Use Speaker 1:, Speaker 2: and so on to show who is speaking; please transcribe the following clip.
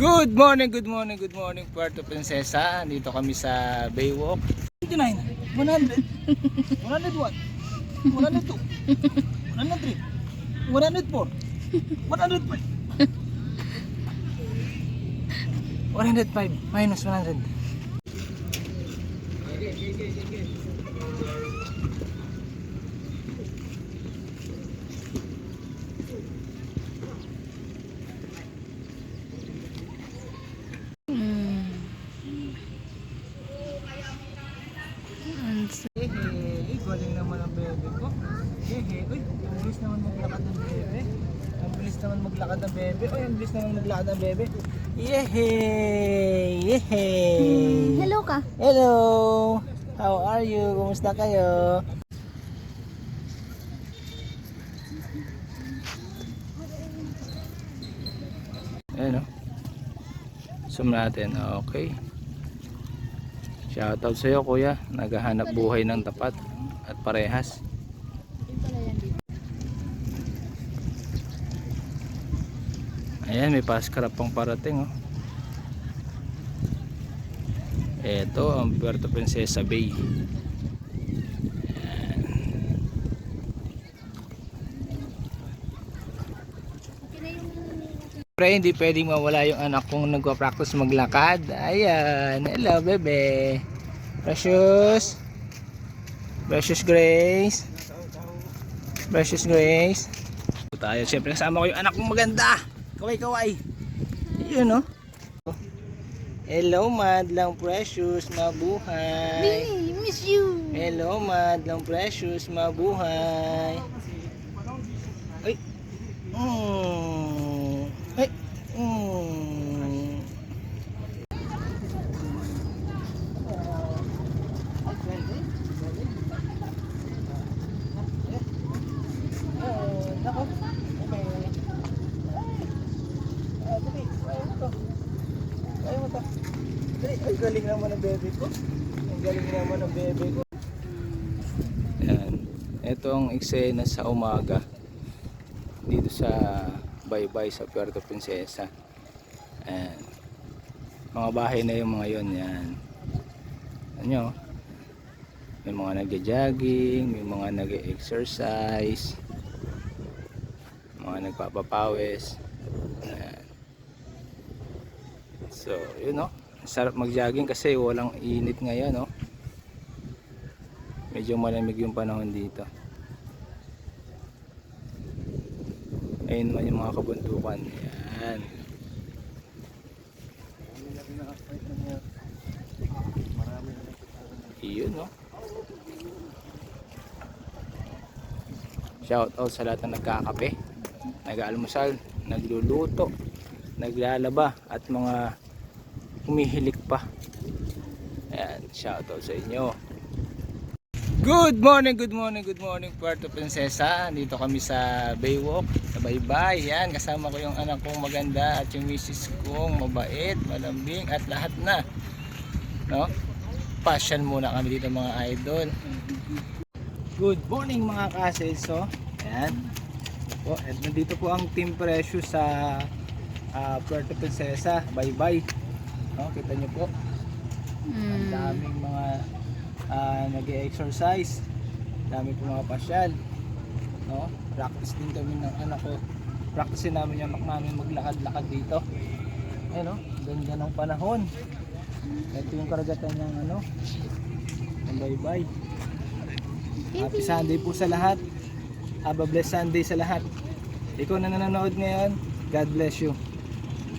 Speaker 1: Good morning, good morning, good morning, Puerto Princesa. Dito kami sa Baywalk.
Speaker 2: 99, 100, 101, 102, 103, 104, 105. 105 minus 100. Galing naman ang bebe ko. Uy, ang bilis naman maglakad ng bebe. Ang bilis naman maglakad ng bebe. Uy, ang bilis naman maglakad ng bebe. Yehey!
Speaker 3: Hello ka.
Speaker 2: Hello! How are you? Kumusta kayo?
Speaker 1: Ayan o. Zoom natin. Okay. Shoutout sa iyo, kuya. Naghahanap buhay ng tapat at parehas. Ayan, may paskarap pang parating, oh. Ito ang Puerto Princesa Bay. Ayan. Pero hindi pwedeng mawala yung anak kong nagpa-practice maglakad. Ayan, hello bebe. Precious. Precious Grace. Precious Grace. Tayo, siyempre kasama ko yung anak kong maganda. Kaway-kaway. Yun, no? Hello, madlang Precious, mabuhay.
Speaker 3: Miss you.
Speaker 1: Hello, madlang Precious, mabuhay. Ay. Ay.
Speaker 2: Ay, galing naman ang bebe ko. Ang galing naman ang bebe ko.
Speaker 1: Yan. Ito ang eksena sa umaga dito sa Baybay sa Puerto Princesa. Ayan. Mga bahay na yung mga yon. Yan. Ano, may mga nagja-jogging, may mga nag-exercise, mga nagpapapawis. Ayan. So, yun, no? Sarap mag-jogging kasi walang init ngayon, no? Medyo malamig yung panahon dito. Ayun naman yung mga kabundukan. Yan. Iyon, no? Shout out sa lahat na nagkakape, nag-aalmusal, nagluluto, naglalaba at mga humihilik pa. Ayan, shout out sa inyo. Good morning, good morning, good morning, Puerto Princesa. Dito kami sa Baywalk, sa Baybay. Yan, kasama ko yung anak kong maganda at yung misis kong mabait, malambing at lahat na, no? Passion muna kami dito, mga idol. Good morning, mga kaselso. Ayan po, at nandito po ang Team Precious sa Puerto Princesa, Baybay. No, kita nyo po. Ang daming mga nag-e-exercise, dami po mga pasyal, no? Practice din kami ng anak ko, practice namin yung anak namin maglakad-lakad dito. Ayan, no? Ganda ng panahon. Ito yung karagatan ng ng Baybay. Happy Sunday po sa lahat. Have a blessed Sunday sa lahat. Ikaw na nanonood ngayon, God bless you.